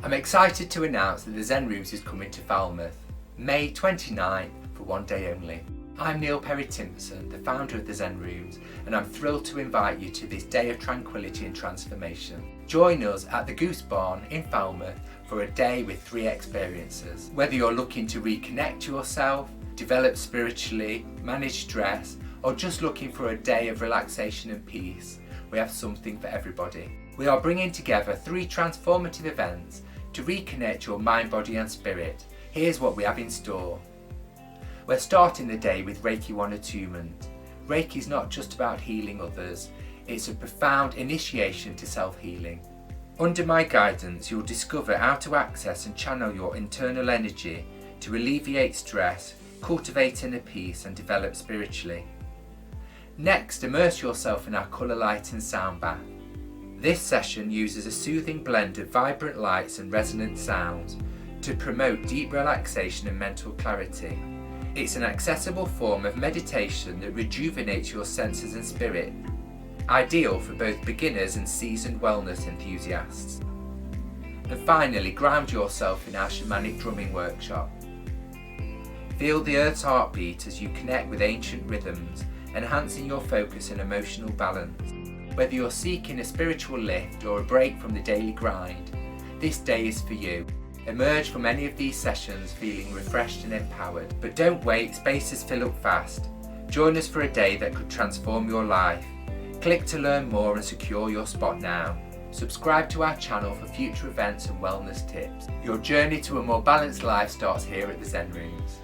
I'm excited to announce that the Zen Rooms is coming to Falmouth, May 29th for one day only. I'm Neil Perry-Timson, the founder of the Zen Rooms, and I'm thrilled to invite you to this day of tranquility and transformation. Join us at the Goose Barn in Falmouth for a day with 3 experiences. Whether you're looking to reconnect yourself, develop spiritually, manage stress, or just looking for a day of relaxation and peace, we have something for everybody. We are bringing together 3 transformative events to reconnect your mind, body and spirit. Here's what we have in store. We're starting the day with Reiki One Attunement. Reiki is not just about healing others, it's a profound initiation to self-healing. Under my guidance, you'll discover how to access and channel your internal energy to alleviate stress, cultivate inner peace and develop spiritually. Next, immerse yourself in our colour light and sound bath. This session uses a soothing blend of vibrant lights and resonant sounds to promote deep relaxation and mental clarity. It's an accessible form of meditation that rejuvenates your senses and spirit, ideal for both beginners and seasoned wellness enthusiasts. And finally, ground yourself in our Shamanic Drumming Workshop. Feel the earth's heartbeat as you connect with ancient rhythms, enhancing your focus and emotional balance. Whether you're seeking a spiritual lift or a break from the daily grind, this day is for you. Emerge from any of these sessions feeling refreshed and empowered. But don't wait, spaces fill up fast. Join us for a day that could transform your life. Click to learn more and secure your spot now. Subscribe to our channel for future events and wellness tips. Your journey to a more balanced life starts here at the Zen Rooms.